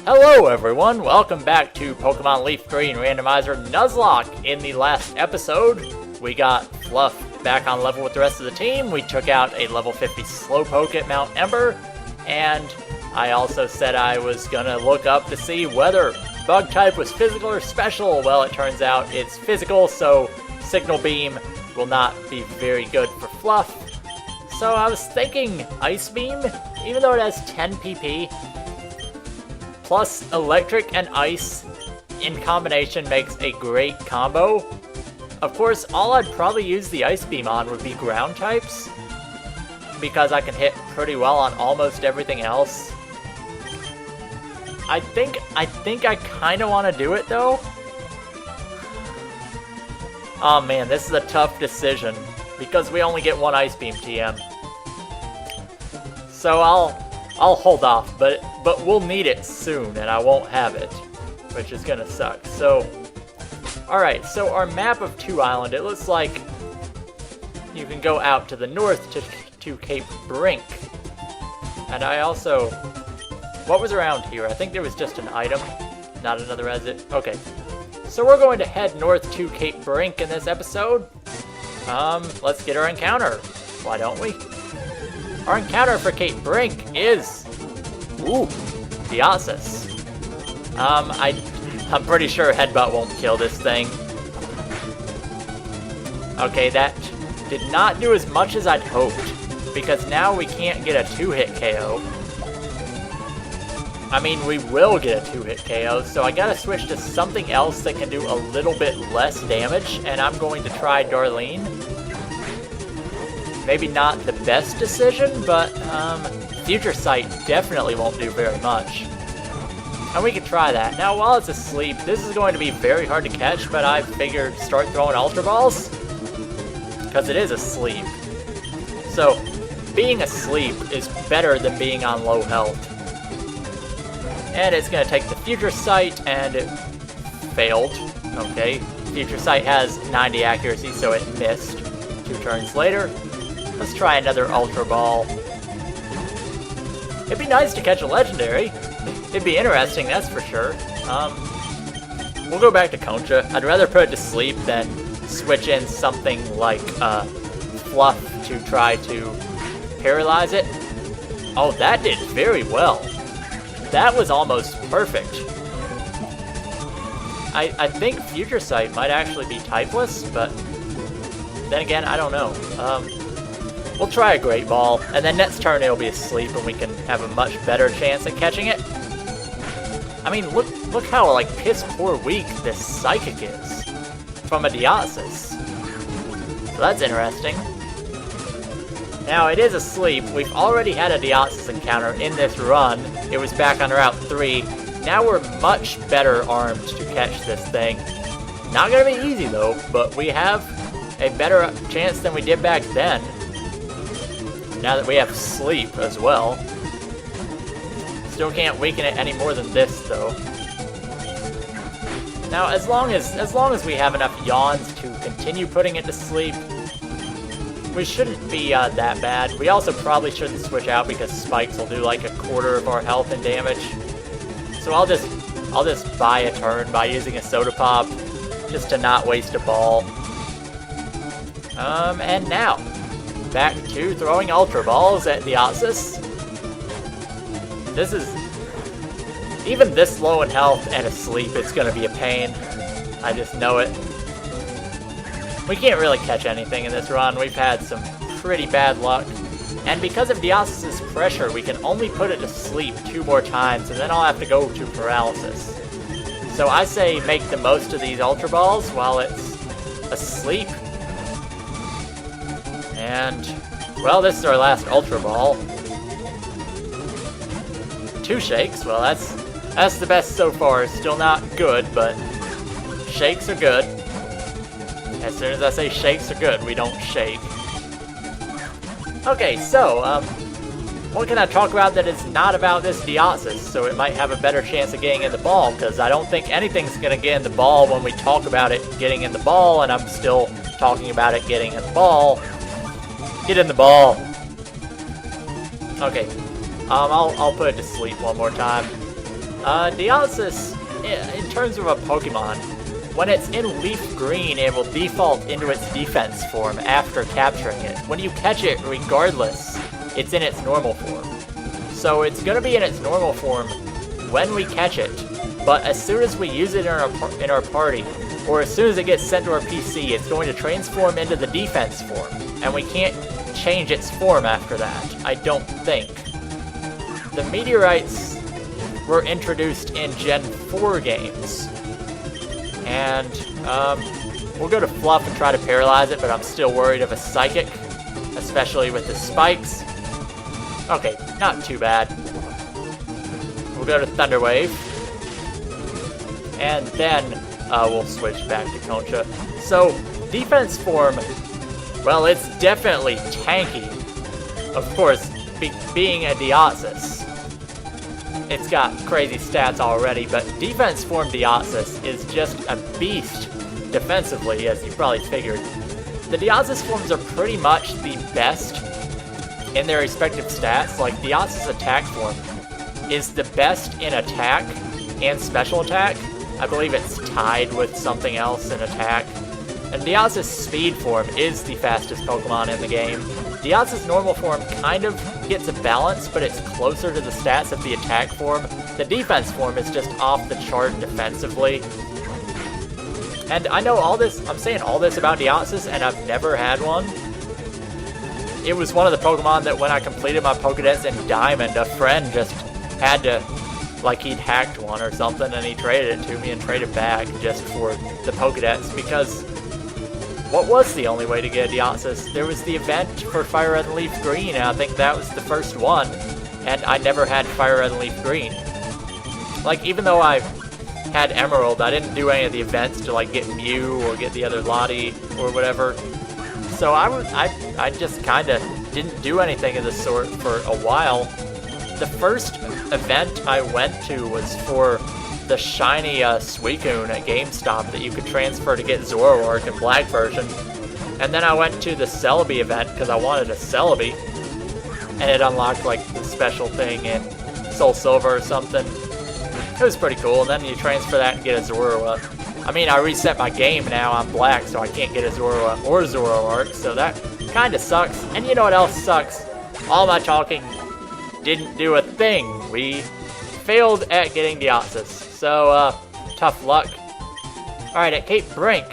Hello everyone, welcome back to Pokemon LeafGreen Randomizer Nuzlocke. In the last episode, we got Fluff back on level with the rest of the team. We took out a level 50 Slowpoke at Mount Ember, and I also said I was gonna look up to see whether bug type was physical or special. Well, it turns out it's physical, so Signal Beam will not be very good for Fluff. So I was thinking Ice Beam, even though it has 10 PP, plus Electric and Ice in combination makes a great combo. Of course, all I'd probably use the Ice Beam on would be ground types, because I can hit pretty well on almost everything else. I think I kind of want to do it though. Oh man, this is a tough decision because we only get one Ice Beam TM. So I'll hold off, but we'll need it soon, and I won't have it, which is gonna suck. So, alright, so our map of 2 Island, it looks like you can go out to the north to Cape Brink. And I also... what was around here? I think there was just an item, not another resident. Okay, so we're going to head north to Cape Brink in this episode. Let's get our encounter. Why don't we? Our encounter for Cape Brink is... ooh, Deoxys. I'm pretty sure Headbutt won't kill this thing. Okay, that did not do as much as I'd hoped, because now we can't get a 2-hit KO. I mean, we will get a 2-hit KO, so I gotta switch to something else that can do a little bit less damage, and I'm going to try Darlene. Maybe not the best decision, but Future Sight definitely won't do very much. And we can try that. Now, while it's asleep, this is going to be very hard to catch, but I figured start throwing Ultra Balls, because it is asleep. So, being asleep is better than being on low health. And it's going to take the Future Sight, and it failed. Okay, Future Sight has 90 accuracy, so it missed. 2 turns later. Let's try another Ultra Ball. It'd be nice to catch a Legendary. It'd be interesting, that's for sure. We'll go back to Concha. I'd rather put it to sleep than switch in something like Fluff to try to paralyze it. Oh, that did very well. That was almost perfect. I think Future Sight might actually be typeless, but then again, I don't know. We'll try a Great Ball, and then next turn it'll be asleep and we can have a much better chance at catching it. I mean, look how, like, piss-poor weak this Psychic is from a Deoxys. So that's interesting. Now, it is asleep. We've already had a Deoxys encounter in this run. It was back on Route 3. Now we're much better armed to catch this thing. Not gonna be easy, though, but we have a better chance than we did back then. Now that we have sleep as well. Still can't weaken it any more than this, though. Now, as long as we have enough yawns to continue putting it to sleep, we shouldn't be that bad. We also probably shouldn't switch out because spikes will do like a quarter of our health and damage. So I'll just buy a turn by using a Soda Pop, just to not waste a ball. And now, back to throwing Ultra Balls at Deoxys. This is... even this low in health and asleep, it's gonna be a pain. I just know it. We can't really catch anything in this run. We've had some pretty bad luck. And because of Deoxys' pressure, we can only put it to sleep 2 more times, and then I'll have to go to paralysis. So I say make the most of these Ultra Balls while it's asleep. And, well, this is our last Ultra Ball. 2 shakes, well, that's the best so far. Still not good, but shakes are good. As soon as I say shakes are good, we don't shake. Okay, so, what can I talk about that is not about this Deoxys, so it might have a better chance of getting in the ball, because I don't think anything's going to get in the ball when we talk about it getting in the ball, and I'm still talking about it getting in the ball. Get in the ball. Okay, I'll put it to sleep one more time. Dialysis, in terms of a Pokemon, when it's in Leaf Green, it will default into its defense form after capturing it. When you catch it, regardless, it's in its normal form. So it's going to be in its normal form when we catch it, but as soon as we use it in our party, or as soon as it gets sent to our PC, it's going to transform into the defense form, and we can't change its form after that, I don't think. The meteorites were introduced in Gen 4 games, and we'll go to Fluff and try to paralyze it, but I'm still worried of a Psychic, especially with the spikes. Okay, not too bad. We'll go to Thunder Wave, and then we'll switch back to Concha. So, defense form, well, it's definitely tanky. Of course, being a Deoxys, it's got crazy stats already, but defense form Deoxys is just a beast defensively, as you probably figured. The Deoxys forms are pretty much the best in their respective stats. Like, Deoxys attack form is the best in attack and special attack. I believe it's tied with something else in attack. And Deoxys speed form is the fastest Pokemon in the game. Deoxys normal form kind of gets a balance, but it's closer to the stats of the attack form. The defense form is just off the chart defensively. And I know all this, I'm saying all this about Deoxys, and I've never had one. It was one of the Pokemon that when I completed my Pokedex in Diamond, a friend just had to, like, he'd hacked one or something, and he traded it to me and traded back just for the Pokedex, because what was the only way to get a Deoxys? There was the event for Fire Red and Leaf Green, and I think that was the first one, and I never had Fire Red and Leaf Green. Like, even though I had Emerald, I didn't do any of the events to, like, get Mew or get the other Lottie or whatever. So I just kind of didn't do anything of the sort for a while. The first event I went to was for the shiny Suicune at GameStop that you could transfer to get Zoroark in Black version. And then I went to the Celebi event because I wanted a Celebi. And it unlocked, like, the special thing in Soul Silver or something. It was pretty cool, and then you transfer that and get a Zoroark. I mean, I reset my game now on Black, so I can't get a Zoroark or Zoroark, so that kind of sucks. And you know what else sucks? All my talking didn't do a thing. We failed at getting Deoxys, so tough luck. Alright, at Cape Brink,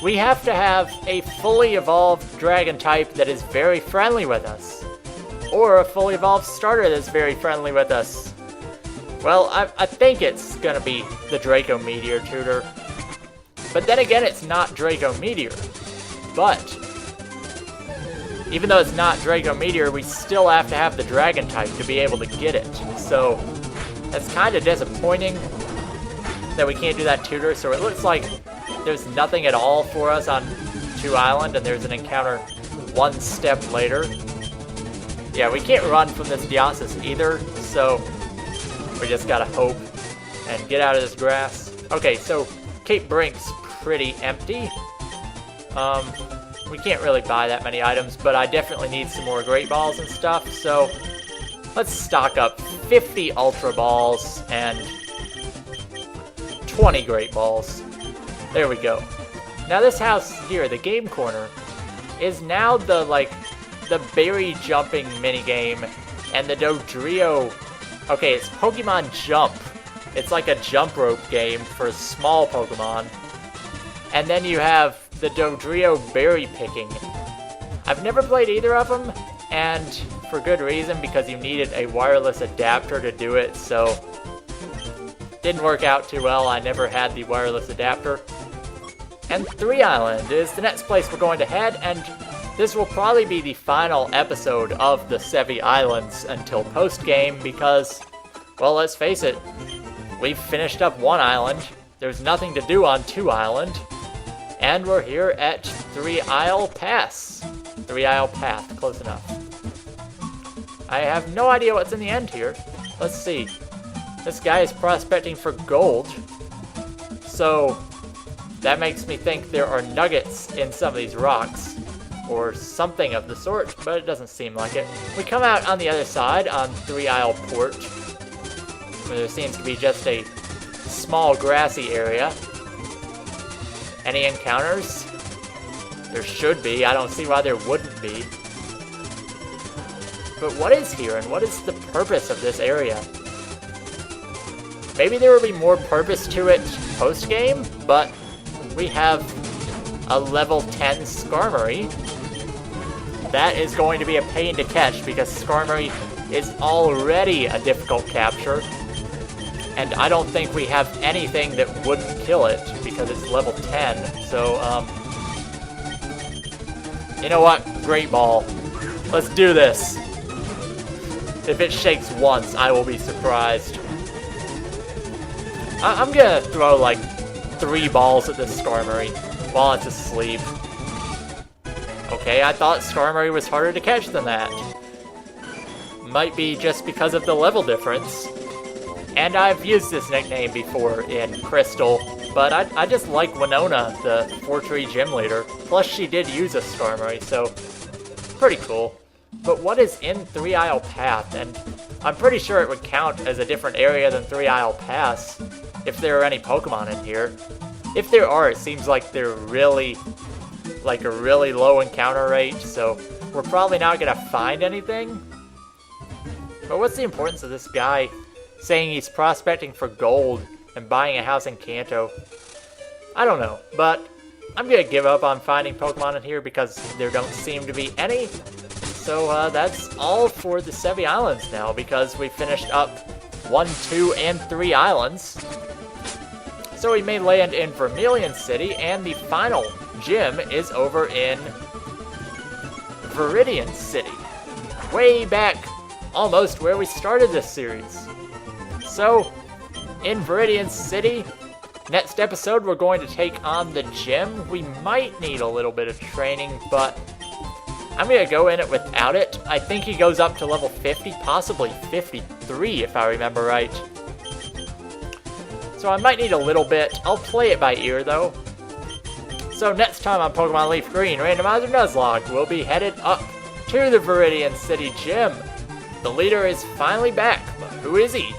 we have to have a fully evolved dragon type that is very friendly with us, or a fully evolved starter that's very friendly with us. Well, I think it's gonna be the Draco Meteor tutor. But then again, it's not Draco Meteor. But even though it's not Draco Meteor, we still have to have the Dragon type to be able to get it. So that's kind of disappointing that we can't do that tutor. So it looks like there's nothing at all for us on 2 Island, and there's an encounter 1 step later. Yeah, we can't run from this Deoxys either, so we just gotta hope and get out of this grass. Okay, so Cape Brink's pretty empty. We can't really buy that many items, but I definitely need some more Great Balls and stuff, so let's stock up 50 Ultra Balls and 20 Great Balls. There we go. Now this house here, the game corner, is now the, like, the berry jumping minigame, and the Dodrio. Okay, it's Pokemon Jump. It's like a jump rope game for small Pokemon. And then you have the Dodrio berry picking. I've never played either of them, and for good reason, because you needed a wireless adapter to do it, so didn't work out too well. I never had the wireless adapter. And 3 Island is the next place we're going to head, and this will probably be the final episode of the Sevi Islands until post-game because, well, let's face it, we've finished up 1 island, there's nothing to do on 2 Island, and we're here at 3 Isle Pass. 3 Isle Path, close enough. I have no idea what's in the end here. Let's see. This guy is prospecting for gold, so that makes me think there are nuggets in some of these rocks, or something of the sort, but it doesn't seem like it. We come out on the other side, on 3 Isle Port. where there seems to be just a small grassy area. Any encounters? There should be. I don't see why there wouldn't be. But what is here, and what is the purpose of this area? Maybe there will be more purpose to it post-game, but we have a level 10 Skarmory. That is going to be a pain to catch because Skarmory is already a difficult capture. And I don't think we have anything that wouldn't kill it because it's level 10. So, you know what? Great Ball. Let's do this. If it shakes once, I will be surprised. I'm gonna throw like 3 balls at this Skarmory while it's asleep. Okay, I thought Skarmory was harder to catch than that. Might be just because of the level difference. And I've used this nickname before in Crystal, but I just like Winona, the 4-tree gym leader. Plus she did use a Skarmory, so pretty cool. But what is in 3 Isle Path? And I'm pretty sure it would count as a different area than 3 Isle Pass if there are any Pokemon in here. If there are, it seems like they're really, like a really low encounter rate, so we're probably not gonna find anything. But what's the importance of this guy saying he's prospecting for gold and buying a house in Kanto? I don't know, but I'm gonna give up on finding Pokemon in here because there don't seem to be any. So that's all for the Sevi Islands now, because we finished up 1, 2, and 3 islands. So we may land in Vermilion City, and the final gym is over in Viridian City. Way back, almost where we started this series. So, in Viridian City, next episode we're going to take on the gym. We might need a little bit of training, but I'm going to go in it without it. I think he goes up to level 50, possibly 53 if I remember right. So I might need a little bit. I'll play it by ear though. So next time on Pokemon Leaf Green Randomizer Nuzlocke, we'll be headed up to the Viridian City gym. The leader is finally back, but who is he?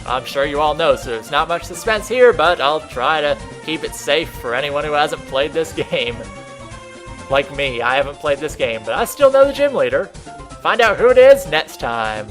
I'm sure you all know, so there's not much suspense here, but I'll try to keep it safe for anyone who hasn't played this game. Like me, I haven't played this game, but I still know the gym leader. Find out who it is next time.